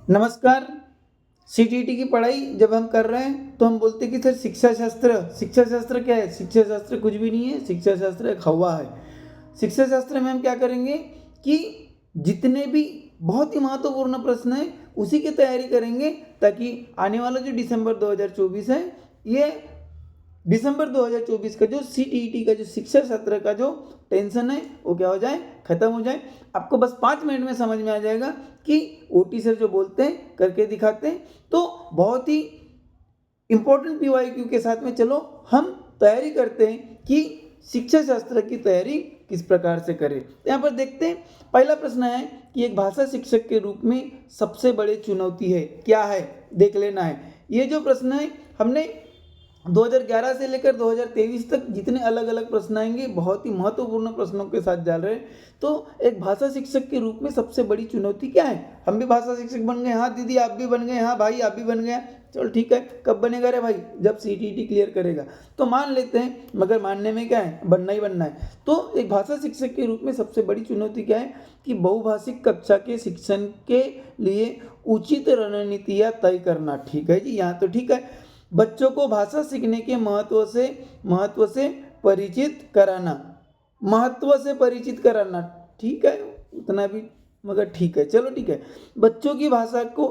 नमस्कार। सीटीईटी की पढ़ाई जब हम कर रहे हैं तो हम बोलते हैं कि सर शिक्षा शास्त्र क्या है? शिक्षा शास्त्र कुछ भी नहीं है, शिक्षा शास्त्र एक हवा है। शिक्षा शास्त्र में हम क्या करेंगे कि जितने भी बहुत ही महत्वपूर्ण प्रश्न हैं उसी की तैयारी करेंगे, ताकि आने वाला जो दिसंबर 2024 है, ये दिसंबर 2024 का जो सीटीईटी का जो शिक्षा सत्र का जो टेंशन है वो क्या हो जाए, खत्म हो जाए। आपको बस 5 मिनट में समझ में आ जाएगा कि ओटी सर जो बोलते हैं करके दिखाते हैं। तो बहुत ही इंपॉर्टेंट पीवाईक्यू के साथ में चलो हम तैयारी करते हैं कि शिक्षा शास्त्र की तैयारी किस प्रकार से करें। यहाँ पर देखते हैं, पहला प्रश्न है कि एक भाषा शिक्षक के रूप में सबसे बड़ी चुनौती है क्या है, देख लेना है। ये जो प्रश्न है हमने 2011 से लेकर 2023 तक जितने अलग अलग प्रश्न आएंगे बहुत ही महत्वपूर्ण प्रश्नों के साथ जा रहे हैं। तो एक भाषा शिक्षक के रूप में सबसे बड़ी चुनौती क्या है? हम भी भाषा शिक्षक बन गए, हाँ दीदी आप भी बन गए, हाँ भाई आप भी बन गए, चलो ठीक है। कब बनेगा रे भाई? जब सीटीईटी क्लियर करेगा तो मान लेते हैं, मगर मानने में क्या है, बनना ही बनना है। तो एक भाषा शिक्षक के रूप में सबसे बड़ी चुनौती क्या है कि बहुभाषिक कक्षा के शिक्षण के लिए उचित रणनीतियाँ तय करना। ठीक है जी, यहाँ तो ठीक है। बच्चों को भाषा सीखने के महत्व से परिचित कराना, ठीक है उतना भी, मगर ठीक है, चलो ठीक है। बच्चों की भाषा को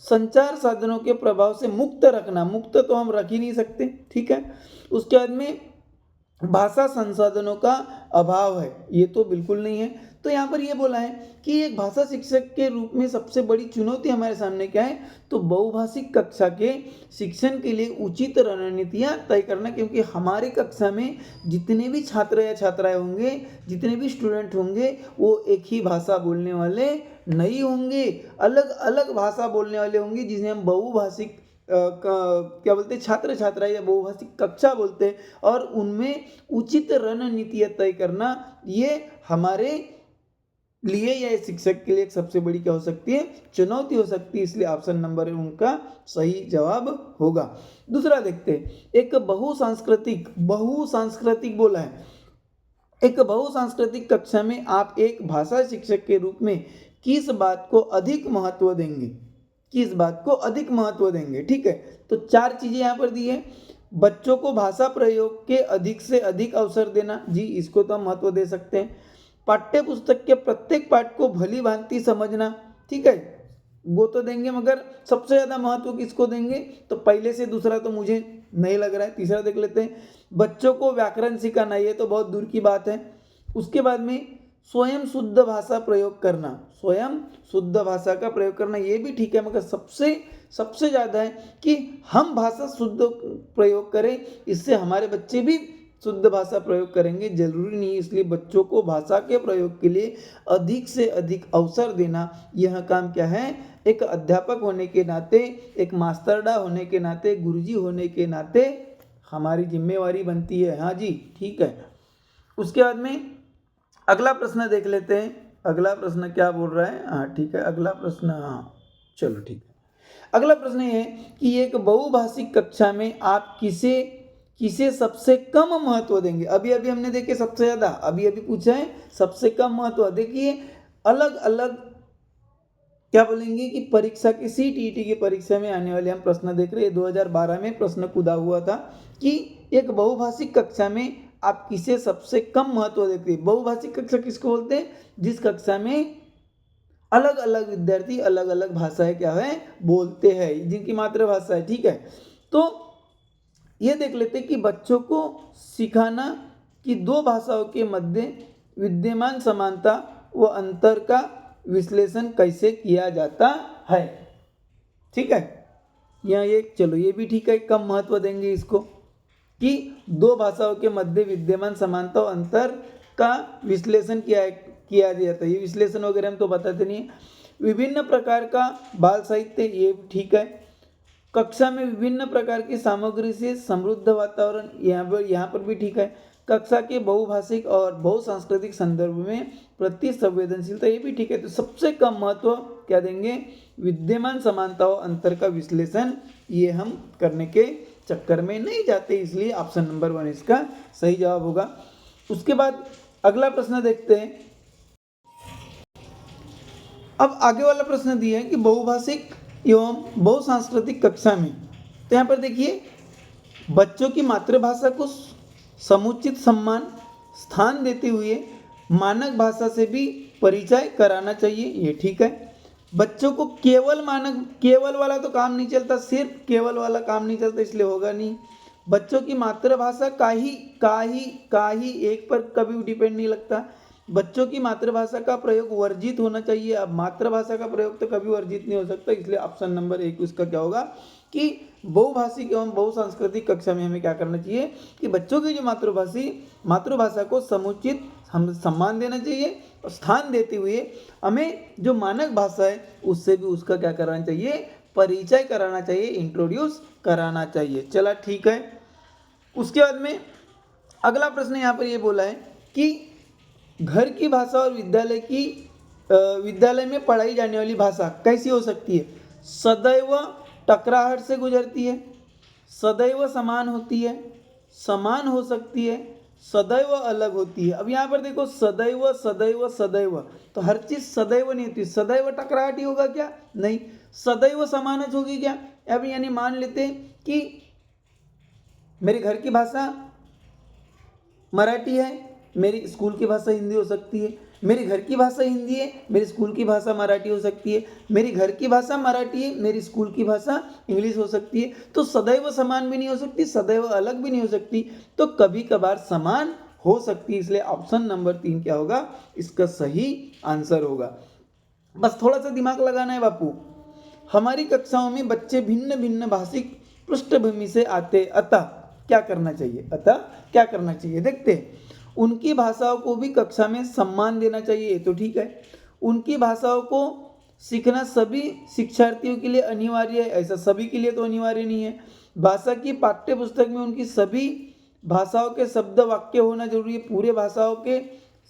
संचार साधनों के प्रभाव से मुक्त रखना, मुक्त तो हम रख ही नहीं सकते, ठीक है। उसके बाद में भाषा संसाधनों का अभाव है, ये तो बिल्कुल नहीं है। तो यहाँ पर ये बोला है कि एक भाषा शिक्षक के रूप में सबसे बड़ी चुनौती हमारे सामने क्या है, तो बहुभाषिक कक्षा के शिक्षण के लिए उचित रणनीतियाँ तय करना। क्योंकि हमारी कक्षा में जितने भी छात्र या छात्राएं होंगे, जितने भी स्टूडेंट होंगे, वो एक ही भाषा बोलने वाले नहीं होंगे, अलग अलग भाषा बोलने वाले होंगे, जिन्हें हम बहुभाषिक क्या बोलते हैं, छात्र छात्राएं या बहुभाषिक कक्षा बोलते हैं। और उनमें उचित रणनीतियाँ तय करना, ये हमारे लिए या शिक्षक के लिए एक सबसे बड़ी क्या हो सकती है, चुनौती हो सकती है। इसलिए ऑप्शन नंबर उनका सही जवाब होगा। दूसरा देखते हैं, एक बहुसांस्कृतिक बोला है। एक बहुसांस्कृतिक कक्षा में आप एक भाषा शिक्षक के रूप में किस बात को अधिक महत्व देंगे? ठीक है। तो 4 चीजें यहाँ पर दी है। बच्चों को भाषा प्रयोग के अधिक से अधिक अवसर देना, जी इसको तो हम महत्व दे सकते हैं। पाठ्य पुस्तक के प्रत्येक पाठ को भली भांति समझना, ठीक है, वो तो देंगे, मगर सबसे ज़्यादा महत्व किसको देंगे? तो पहले से दूसरा तो मुझे नहीं लग रहा है, तीसरा देख लेते हैं। बच्चों को व्याकरण सिखाना, ये तो बहुत दूर की बात है। उसके बाद में स्वयं शुद्ध भाषा प्रयोग करना, स्वयं शुद्ध भाषा का प्रयोग करना, ये भी ठीक है, मगर सबसे ज़्यादा है कि हम भाषा शुद्ध प्रयोग करें, इससे हमारे बच्चे भी शुद्ध भाषा प्रयोग करेंगे, जरूरी नहीं। इसलिए बच्चों को भाषा के प्रयोग के लिए अधिक से अधिक अवसर देना, यह काम क्या है, एक अध्यापक होने के नाते, एक मास्टरडा होने के नाते, गुरुजी होने के नाते हमारी जिम्मेवारी बनती है। हाँ जी, ठीक है। उसके बाद में अगला प्रश्न देख लेते हैं। अगला प्रश्न क्या बोल रहा है? हाँ ठीक है, अगला प्रश्न, हाँ चलो ठीक है। अगला प्रश्न ये है कि एक बहुभाषिक कक्षा में आप किसे सबसे कम महत्व देंगे? अभी हमने देखे सबसे ज़्यादा, अभी पूछा है सबसे कम महत्व। देखिए अलग अलग क्या बोलेंगे कि परीक्षा की सीटीईटी की परीक्षा में आने वाले हम प्रश्न देख रहे हैं। 2012 में प्रश्न कूदा हुआ था कि एक बहुभाषिक कक्षा में आप किसे सबसे कम महत्व देते हैं? बहुभाषिक कक्षा किसको बोलते हैं? जिस कक्षा में अलग अलग विद्यार्थी अलग अलग भाषाएं क्या है, बोलते हैं, जिनकी मातृभाषा है, ठीक है। तो ये देख लेते हैं कि बच्चों को सिखाना कि दो भाषाओं के मध्य विद्यमान समानता व अंतर का विश्लेषण कैसे किया जाता है, ठीक है। यहाँ ये चलो ये भी ठीक है, कम महत्व देंगे इसको कि दो भाषाओं के मध्य विद्यमान समानता और अंतर का विश्लेषण किया जाता है। ये विश्लेषण वगैरह हम तो बताते नहीं है। विभिन्न प्रकार का बाल साहित्य, ये ठीक है। कक्षा में विभिन्न प्रकार की सामग्री से समृद्ध वातावरण, यहाँ पर भी ठीक है। कक्षा के बहुभाषिक और बहुसांस्कृतिक संदर्भ में प्रति संवेदनशीलता, ये भी ठीक है। तो सबसे कम महत्व क्या देंगे? विद्यमान समानताओं अंतर का विश्लेषण, ये हम करने के चक्कर में नहीं जाते, इसलिए ऑप्शन नंबर 1 इसका सही जवाब होगा। उसके बाद अगला प्रश्न देखते हैं। अब आगे वाला प्रश्न दिया है कि बहुभाषिक एवं बहुसांस्कृतिक कक्षा में, तो यहाँ पर देखिए बच्चों की मातृभाषा को समुचित सम्मान स्थान देते हुए मानक भाषा से भी परिचय कराना चाहिए, ये ठीक है। बच्चों को केवल मानक, केवल वाला तो काम नहीं चलता, सिर्फ केवल वाला काम नहीं चलता, इसलिए होगा नहीं। बच्चों की मातृभाषा का ही एक पर कभी डिपेंड नहीं लगता। बच्चों की मातृभाषा का प्रयोग वर्जित होना चाहिए। अब मातृभाषा का प्रयोग तो कभी वर्जित नहीं हो सकता, इसलिए ऑप्शन नंबर 1 उसका क्या होगा कि बहुभाषिक एवं बहुसांस्कृतिक कक्षा में हमें क्या करना चाहिए कि बच्चों की जो मातृभाषा को समुचित हम सम्मान देना चाहिए और स्थान देते हुए हमें जो मानक भाषा है उससे भी उसका क्या कराना चाहिए, परिचय कराना चाहिए, इंट्रोड्यूस कराना चाहिए। चला ठीक है। उसके बाद में अगला प्रश्न यहाँ पर ये बोला है कि घर की भाषा और विद्यालय में पढ़ाई जाने वाली भाषा कैसी हो सकती है? सदैव टकराहट से गुजरती है, सदैव समान होती है, समान हो सकती है, सदैव अलग होती है। अब यहाँ पर देखो सदैव सदैव सदैव, तो हर चीज़ सदैव नहीं होती। सदैव टकराहट ही होगा क्या? नहीं। सदैव समानच होगी क्या? अब यानी मान लेते हैं कि मेरे घर की भाषा मराठी है, मेरी स्कूल की भाषा हिंदी हो सकती है। मेरी घर की भाषा हिंदी है, मेरी स्कूल की भाषा मराठी हो सकती है। मेरी घर की भाषा मराठी है, मेरी स्कूल की भाषा इंग्लिश हो सकती है। तो सदैव समान भी नहीं हो सकती, सदैव अलग भी नहीं हो सकती, तो कभी कभार समान हो सकती है। इसलिए ऑप्शन नंबर 3 क्या होगा, इसका सही आंसर होगा। बस थोड़ा सा दिमाग लगाना है बापू। हमारी कक्षाओं में बच्चे भिन्न भिन्न भाषिक पृष्ठभूमि से आते, अतः क्या करना चाहिए? अतः क्या करना चाहिए देखते हैं। उनकी भाषाओं को भी कक्षा में सम्मान देना चाहिए, ये तो ठीक है। उनकी भाषाओं को सीखना सभी शिक्षार्थियों के लिए अनिवार्य है, ऐसा सभी के लिए तो अनिवार्य नहीं है। भाषा की पाठ्य पुस्तक में उनकी सभी भाषाओं के शब्द वाक्य होना जरूरी है, पूरे भाषाओं के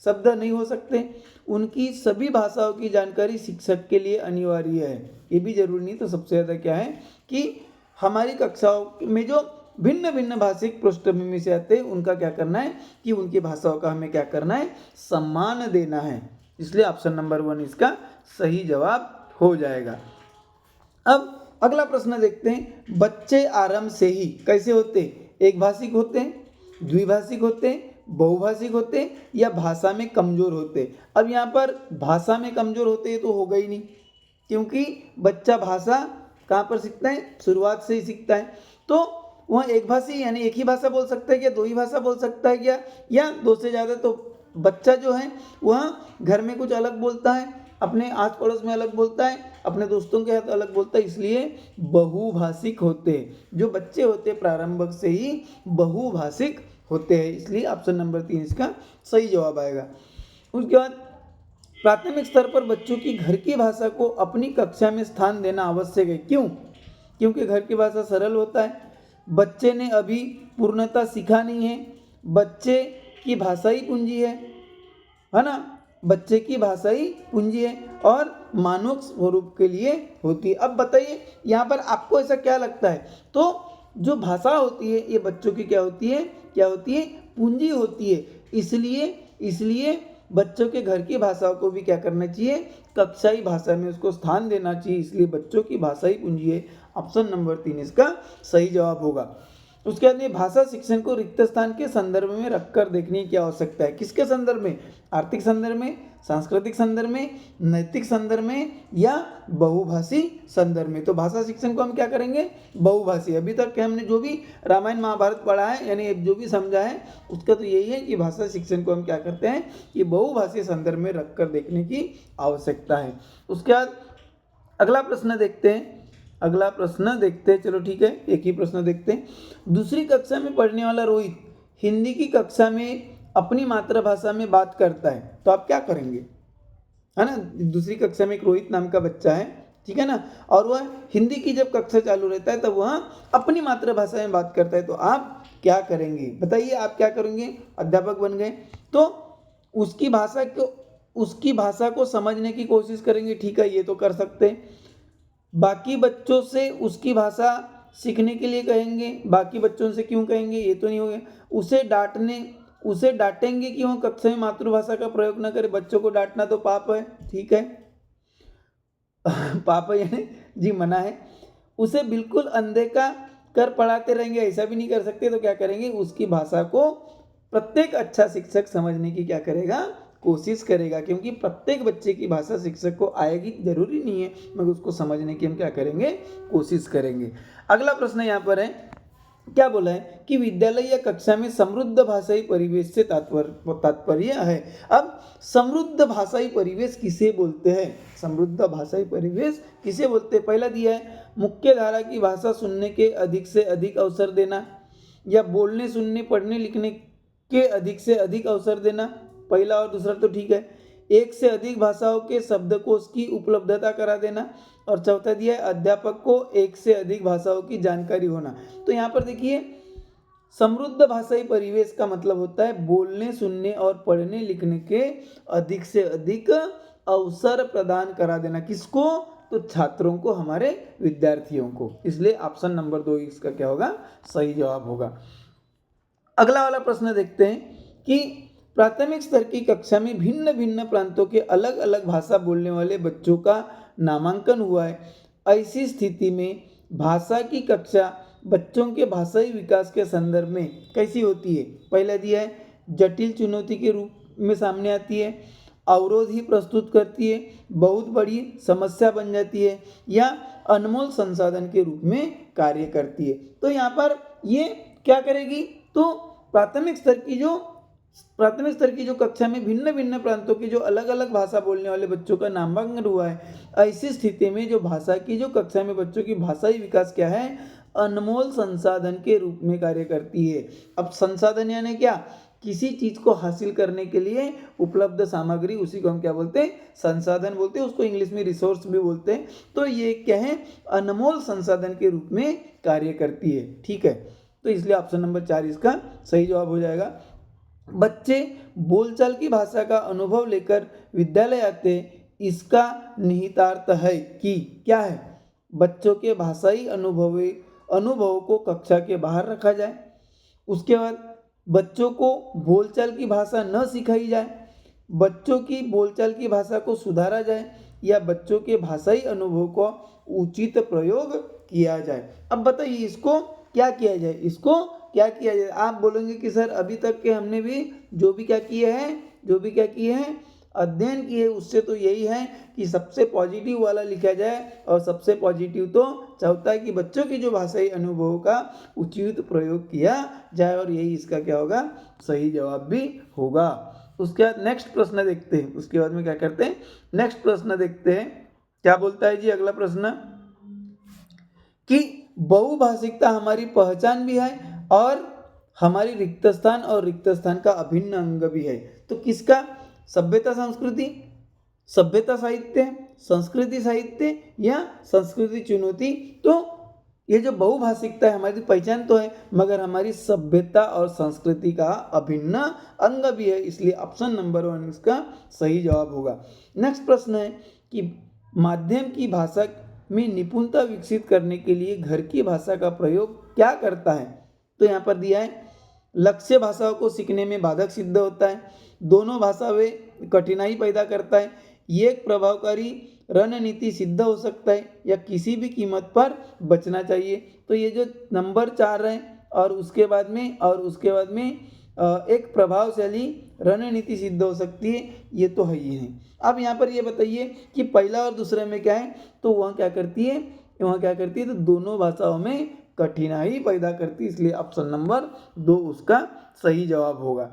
शब्द नहीं हो सकते। उनकी सभी भाषाओं की जानकारी शिक्षक के लिए अनिवार्य है, ये भी जरूरी नहीं। तो सबसे ज़्यादा क्या है कि हमारी कक्षाओं में जो भिन्न भिन्न भाषिक पृष्ठभूमि से आते हैं उनका क्या करना है कि उनकी भाषाओं का हमें क्या करना है, सम्मान देना है। इसलिए ऑप्शन नंबर 1 इसका सही जवाब हो जाएगा। अब अगला प्रश्न देखते हैं। बच्चे आरंभ से ही कैसे होते? एक भाषिक होते हैं, द्विभाषिक होते हैं, बहुभाषिक होते हैं या भाषा में कमजोर होते हैं? अब यहाँ पर भाषा में कमजोर होते हैं तो होगा ही नहीं, क्योंकि बच्चा भाषा कहाँ पर सीखता है? शुरुआत से ही सीखता है। तो वह एक भाषी यानी एक ही भाषा बोल सकता है क्या? दो ही भाषा बोल सकता है क्या? या दो से ज़्यादा? तो बच्चा जो है वह घर में कुछ अलग बोलता है, अपने आस पड़ोस में अलग बोलता है, अपने दोस्तों के साथ अलग बोलता है, इसलिए बहुभाषिक होते हैं। जो बच्चे होते हैं प्रारंभिक से ही बहुभाषिक होते हैं, इसलिए ऑप्शन नंबर 3 इसका सही जवाब आएगा। उसके बाद प्राथमिक स्तर पर बच्चों की घर की भाषा को अपनी कक्षा में स्थान देना आवश्यक है। क्यों? क्योंकि घर की भाषा सरल होता है, बच्चे ने अभी पूर्णतः सीखा नहीं है, बच्चे की भाषा ही पूंजी है ना? बच्चे की भाषा ही पूंजी है और मानव स्वरूप के लिए होती है। अब बताइए यहाँ पर आपको ऐसा क्या लगता है? तो जो भाषा होती है ये बच्चों की क्या होती है? क्या होती है? पूंजी होती है। इसलिए बच्चों के घर की भाषाओं को भी क्या करना चाहिए? कक्षाई भाषा में उसको स्थान देना चाहिए, इसलिए बच्चों की भाषा ही पूंजी है। ऑप्शन नंबर 3 इसका सही जवाब होगा। उसके बाद में भाषा शिक्षण को रिक्त स्थान के संदर्भ में रखकर देखने की आवश्यकता है। किसके संदर्भ में? आर्थिक संदर्भ में, सांस्कृतिक संदर्भ में, नैतिक संदर्भ में या बहुभाषी संदर्भ में? तो भाषा शिक्षण को हम क्या करेंगे? बहुभाषी। अभी तक हमने जो भी रामायण महाभारत पढ़ा है यानी जो भी समझा है उसका तो यही है कि भाषा शिक्षण को हम क्या करते हैं कि बहुभाषी संदर्भ में रखकर देखने की आवश्यकता है। उसके बाद अगला प्रश्न देखते हैं। चलो ठीक है, एक ही प्रश्न देखते हैं। दूसरी कक्षा में पढ़ने वाला रोहित हिंदी की कक्षा में अपनी मातृभाषा में बात करता है, तो आप क्या करेंगे? है ना, दूसरी कक्षा में एक रोहित नाम का बच्चा है, ठीक है ना, और वह हिंदी की जब कक्षा चालू रहता है तब वह अपनी मातृभाषा में बात करता है, तो आप क्या करेंगे? बताइए आप क्या करेंगे? अध्यापक बन गए तो उसकी भाषा को समझने की कोशिश करेंगे, ठीक है, ये तो कर सकते हैं। बाकी बच्चों से उसकी भाषा सीखने के लिए कहेंगे, बाकी बच्चों से क्यों कहेंगे? ये तो नहीं होगा। उसे डांटेंगे कि वह कक्षा में मातृभाषा का प्रयोग न करे, बच्चों को डांटना तो पाप है, ठीक है। पापा यानी जी मना है, उसे बिल्कुल अनदेखा कर पढ़ाते रहेंगे ऐसा भी नहीं कर सकते। तो क्या करेंगे, उसकी भाषा को प्रत्येक अच्छा शिक्षक समझने की क्या करेगा, कोशिश करेगा, क्योंकि प्रत्येक बच्चे की भाषा शिक्षक को आएगी जरूरी नहीं है, मगर उसको समझने की हम क्या करेंगे, कोशिश करेंगे। अगला प्रश्न यहाँ पर है, क्या बोला है कि विद्यालय या कक्षा में समृद्ध भाषाई परिवेश से तात्पर्य है। अब समृद्ध भाषाई परिवेश किसे बोलते हैं, समृद्ध भाषाई परिवेश किसे बोलते हैं। पहला दिया है मुख्य धारा की भाषा सुनने के अधिक से अधिक अवसर देना, या बोलने सुनने पढ़ने लिखने के अधिक से अधिक अवसर देना। पहला और दूसरा तो ठीक है। एक से अधिक भाषाओं के शब्दकोश की उपलब्धता करा देना, और चौथा दिया है अध्यापक को एक से अधिक भाषाओं की जानकारी होना। तो यहाँ पर देखिए, समृद्ध भाषाई परिवेश का मतलब होता है बोलने सुनने और पढ़ने लिखने के अधिक से अधिक अवसर प्रदान करा देना। किसको, तो छात्रों को, हमारे विद्यार्थियों को। इसलिए ऑप्शन नंबर 2 इसका क्या होगा, सही जवाब होगा। अगला वाला प्रश्न देखते हैं कि प्राथमिक स्तर की कक्षा में भिन्न भिन्न प्रांतों के अलग अलग भाषा बोलने वाले बच्चों का नामांकन हुआ है। ऐसी स्थिति में भाषा की कक्षा बच्चों के भाषाई विकास के संदर्भ में कैसी होती है। पहला दिया है जटिल चुनौती के रूप में सामने आती है, अवरोध ही प्रस्तुत करती है, बहुत बड़ी समस्या बन जाती है, या अनमोल संसाधन के रूप में कार्य करती है। तो यहाँ पर ये क्या करेगी, तो प्राथमिक स्तर की जो कक्षा में भिन्न भिन्न प्रांतों की जो अलग अलग भाषा बोलने वाले बच्चों का नामांकन हुआ है, ऐसी स्थिति में जो भाषा की जो कक्षा में बच्चों की भाषाई विकास क्या है, अनमोल संसाधन के रूप में कार्य करती है। अब संसाधन यानी क्या, किसी चीज को हासिल करने के लिए उपलब्ध सामग्री, उसी को हम क्या बोलते हैं, संसाधन बोलते हैं। उसको इंग्लिश में रिसोर्स भी बोलते हैं। तो ये क्या है, अनमोल संसाधन के रूप में कार्य करती है। ठीक है, तो इसलिए ऑप्शन नंबर 4 इसका सही जवाब हो जाएगा। बच्चे बोलचाल की भाषा का अनुभव लेकर विद्यालय आते, इसका निहितार्थ है कि क्या है, बच्चों के भाषाई अनुभवों को कक्षा के बाहर रखा जाए। उसके बाद बच्चों को बोलचाल की भाषा न सिखाई जाए, बच्चों की बोलचाल की भाषा को सुधारा जाए, या बच्चों के भाषाई अनुभव को उचित प्रयोग किया जाए। अब बताइए इसको क्या किया जाए, इसको क्या किया जाए। आप बोलेंगे कि सर अभी तक के हमने भी जो भी क्या किए हैं अध्ययन किए, उससे तो यही है कि सबसे पॉजिटिव वाला लिखा जाए, और सबसे पॉजिटिव तो चाहता है कि बच्चों की जो भाषाई अनुभवों का उचित प्रयोग किया जाए, और यही इसका क्या होगा, सही जवाब भी होगा। उसके बाद नेक्स्ट प्रश्न देखते हैं, उसके बाद में क्या करते हैं, नेक्स्ट प्रश्न देखते हैं क्या बोलता है जी। अगला प्रश्न कि बहुभाषिकता हमारी पहचान भी है और हमारी रिक्त स्थान का अभिन्न अंग भी है। तो किसका, सभ्यता साहित्य, संस्कृति साहित्य, या संस्कृति चुनौती। तो ये जो बहुभाषिकता है हमारी पहचान तो है, मगर हमारी सभ्यता और संस्कृति का अभिन्न अंग भी है। इसलिए ऑप्शन नंबर 1 इसका सही जवाब होगा। नेक्स्ट प्रश्न है कि माध्यम की भाषा में निपुणता विकसित करने के लिए घर की भाषा का प्रयोग क्या करता है। तो यहाँ पर दिया है लक्ष्य भाषाओं को सीखने में बाधक सिद्ध होता है, दोनों भाषा वे कठिनाई पैदा करता है, ये एक प्रभावकारी रणनीति सिद्ध हो सकता है, या किसी भी कीमत पर बचना चाहिए। तो ये जो नंबर 4 है, और उसके बाद में एक प्रभावशाली रणनीति सिद्ध हो सकती है, ये तो है ही है। अब यहाँ पर ये बताइए कि पहला और दूसरे में क्या है, तो वहाँ क्या करती है, तो दोनों भाषाओं में कठिनाई पैदा करती है। इसलिए ऑप्शन नंबर 2 उसका सही जवाब होगा।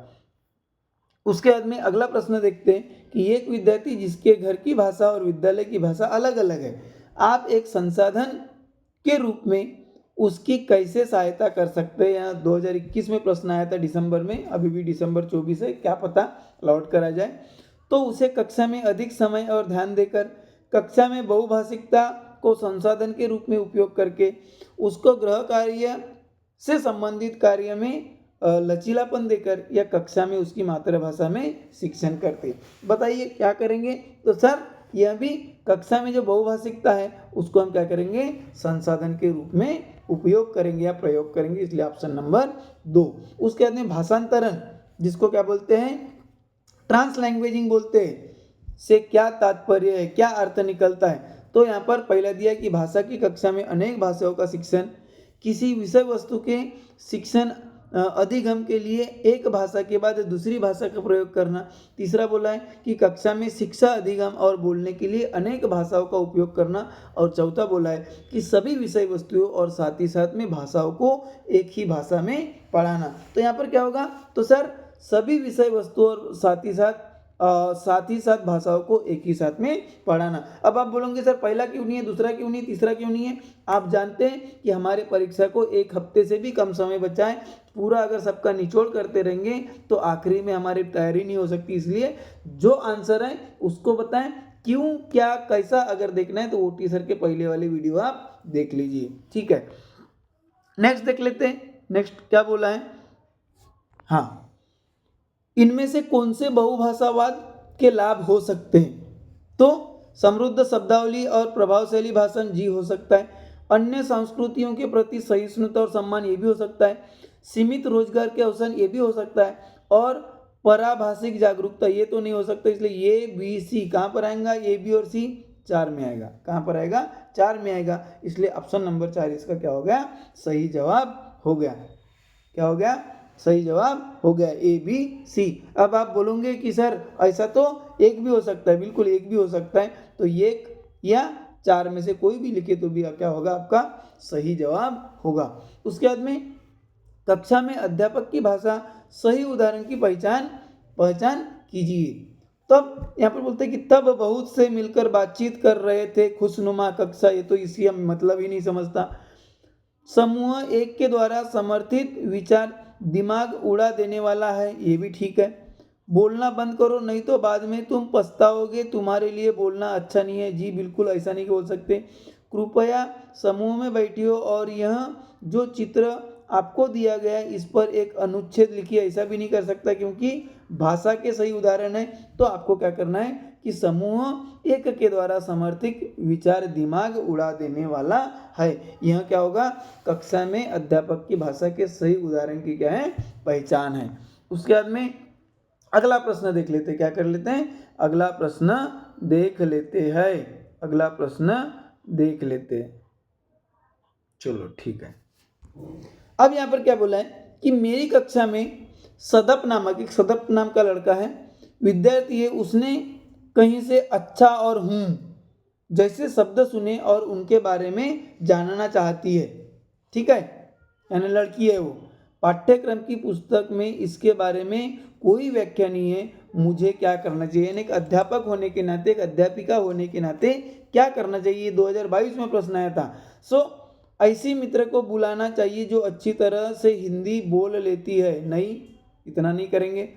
उसके बाद में अगला प्रश्न देखते हैं कि एक विद्यार्थी जिसके घर की भाषा और विद्यालय की भाषा अलग अलग है, आप एक संसाधन के रूप में उसकी कैसे सहायता कर सकते हैं। 2021 में प्रश्न आया था दिसंबर में, अभी भी दिसंबर 24 है, क्या पता लौट कर आ जाए। तो उसे कक्षा में अधिक समय और ध्यान देकर, कक्षा में बहुभाषिकता को संसाधन के रूप में उपयोग करके, उसको गृह कार्य से संबंधित कार्य में लचीलापन देकर, या कक्षा में उसकी मातृभाषा में शिक्षण करते। बताइए क्या करेंगे। तो सर यह भी कक्षा में जो बहुभाषिकता है उसको हम क्या करेंगे, संसाधन के रूप में उपयोग करेंगे या प्रयोग करेंगे। इसलिए ऑप्शन नंबर 2। उसके बाद में भाषांतरण, जिसको क्या बोलते हैं, ट्रांसलैंग्वेजिंग बोलते हैं, से क्या तात्पर्य है, क्या अर्थ निकलता है। तो यहाँ पर पहला दिया कि भाषा की कक्षा में अनेक भाषाओं का शिक्षण, किसी विषय वस्तु के शिक्षण अधिगम के लिए एक भाषा के बाद दूसरी भाषा का प्रयोग करना। तीसरा बोला है कि कक्षा में शिक्षा अधिगम और बोलने के लिए अनेक भाषाओं का उपयोग करना। और चौथा बोला है कि सभी विषय वस्तुओं और साथ ही साथ में भाषाओं को एक ही भाषा में पढ़ाना। तो यहाँ पर क्या होगा, तो सर सभी विषय वस्तुओं और साथ ही साथ भाषाओं को एक ही साथ में पढ़ाना। अब आप बोलोगे सर पहला क्यों नहीं है, दूसरा क्यों नहीं है, तीसरा क्यों नहीं है। आप जानते हैं कि हमारे परीक्षा को एक हफ्ते से भी कम समय बचा है। पूरा अगर सबका निचोड़ करते रहेंगे तो आखिरी में हमारी तैयारी नहीं हो सकती। इसलिए जो आंसर है उसको बताएं, क्यों क्या कैसा अगर देखना है तो ओटी सर के पहले वाली वीडियो आप देख लीजिए। ठीक है, नेक्स्ट देख लेते हैं। नेक्स्ट क्या बोला है, हाँ, इनमें से कौन से बहुभाषावाद के लाभ हो सकते हैं। तो समृद्ध शब्दावली और प्रभावशाली भाषण जी हो सकता है। अन्य संस्कृतियों के प्रति सहिष्णुता और सम्मान ये भी हो सकता है। सीमित रोजगार के अवसर ये भी हो सकता है। और पराभाषिक जागरूकता ये तो नहीं हो सकता। इसलिए ए बी सी कहाँ पर आएगा, ए बी और सी 4 में आएगा। कहाँ पर आएगा, 4 में आएगा। इसलिए ऑप्शन नंबर 4 इसका क्या हो गया, सही जवाब हो गया। क्या हो गया, सही जवाब हो गया, ए बी सी। अब आप बोलोगे कि सर ऐसा तो एक भी हो सकता है। बिल्कुल एक भी हो सकता है। तो एक या 4 में से कोई भी लिखे तो भी क्या होगा, आपका सही जवाब होगा। उसके बाद में कक्षा में अध्यापक की भाषा सही उदाहरण की पहचान कीजिए। तब यहाँ पर बोलते हैं कि तब बहुत से मिलकर बातचीत कर रहे थे, खुशनुमा कक्षा। ये तो इसी हम मतलब ही नहीं समझता। समूह एक के द्वारा समर्थित विचार दिमाग उड़ा देने वाला है, ये भी ठीक है। बोलना बंद करो नहीं तो बाद में तुम पछताओगे, तुम्हारे लिए बोलना अच्छा नहीं है। जी बिल्कुल ऐसा नहीं बोल सकते। कृपया समूह में बैठिए और यह जो चित्र आपको दिया गया है इस पर एक अनुच्छेद लिखिए। ऐसा भी नहीं कर सकता क्योंकि भाषा के सही उदाहरण है। तो आपको क्या करना है कि समूह एक के द्वारा समर्थित विचार दिमाग उड़ा देने वाला है। यह क्या होगा, कक्षा में अध्यापक की भाषा के सही उदाहरण की क्या है, पहचान है। उसके बाद में अगला प्रश्न देख लेते हैं। क्या कर लेते हैं, अगला प्रश्न देख लेते हैं। अगला प्रश्न देख लेते हैं। चलो ठीक है। अब यहाँ पर क्या बोला है कि मेरी कक्षा में सदप नाम का लड़का है, विद्यार्थी है। उसने कहीं से अच्छा और हूँ जैसे शब्द सुने और उनके बारे में जानना चाहती है। ठीक है, यानी लड़की है वो। पाठ्यक्रम की पुस्तक में इसके बारे में कोई व्याख्या नहीं है। मुझे क्या करना चाहिए, यानी एक अध्यापक होने के नाते, एक अध्यापिका होने के नाते क्या करना चाहिए। 2022 में प्रश्न आया था। ऐसी मित्र को बुलाना चाहिए जो अच्छी तरह से हिंदी बोल लेती है। नहीं, इतना नहीं करेंगे।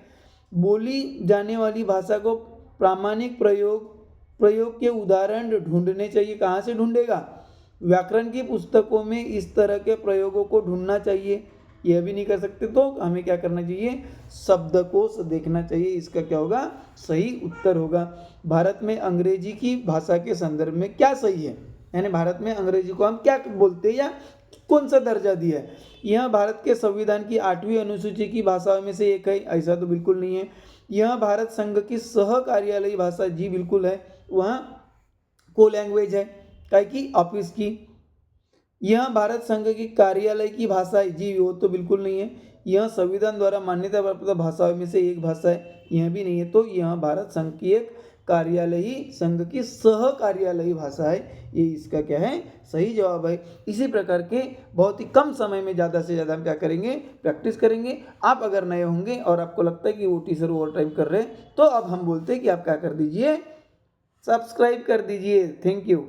बोली जाने वाली भाषा को प्रामाणिक प्रयोग के उदाहरण ढूंढने चाहिए। कहाँ से ढूंढेगा, व्याकरण की पुस्तकों में इस तरह के प्रयोगों को ढूंढना चाहिए। यह भी नहीं कर सकते तो हमें क्या करना चाहिए, शब्दकोश देखना चाहिए। इसका क्या होगा, सही उत्तर होगा। भारत में अंग्रेजी की भाषा के संदर्भ में क्या सही है, यानी भारत में अंग्रेजी को हम क्या बोलते हैं या कौन सा दर्जा दिया है। यह भारत के संविधान की 8वीं अनुसूची की भाषाओं में से एक है। ऐसा तो बिल्कुल नहीं है। यह भारत संघ की सह कार्यालयी भाषा, जी बिल्कुल है। वह को लैंग्वेज है, क्या की, ऑफिस की। यह भारत संघ की कार्यालय की भाषा है, जी वो तो बिल्कुल नहीं है। यह संविधान द्वारा मान्यता प्राप्त भाषाओं में से एक भाषा है, यह भी नहीं है। तो यह भारत संघ की एक कार्यालयी, संघ की सह कार्यालयी भाषा है। ये इसका क्या है, सही जवाब है। इसी प्रकार के बहुत ही कम समय में ज़्यादा से ज़्यादा हम क्या करेंगे, प्रैक्टिस करेंगे। आप अगर नए होंगे और आपको लगता है कि वो टीचर ओवर टाइम कर रहे हैं तो अब हम बोलते हैं कि आप क्या कर दीजिए, सब्सक्राइब कर दीजिए। Thank you.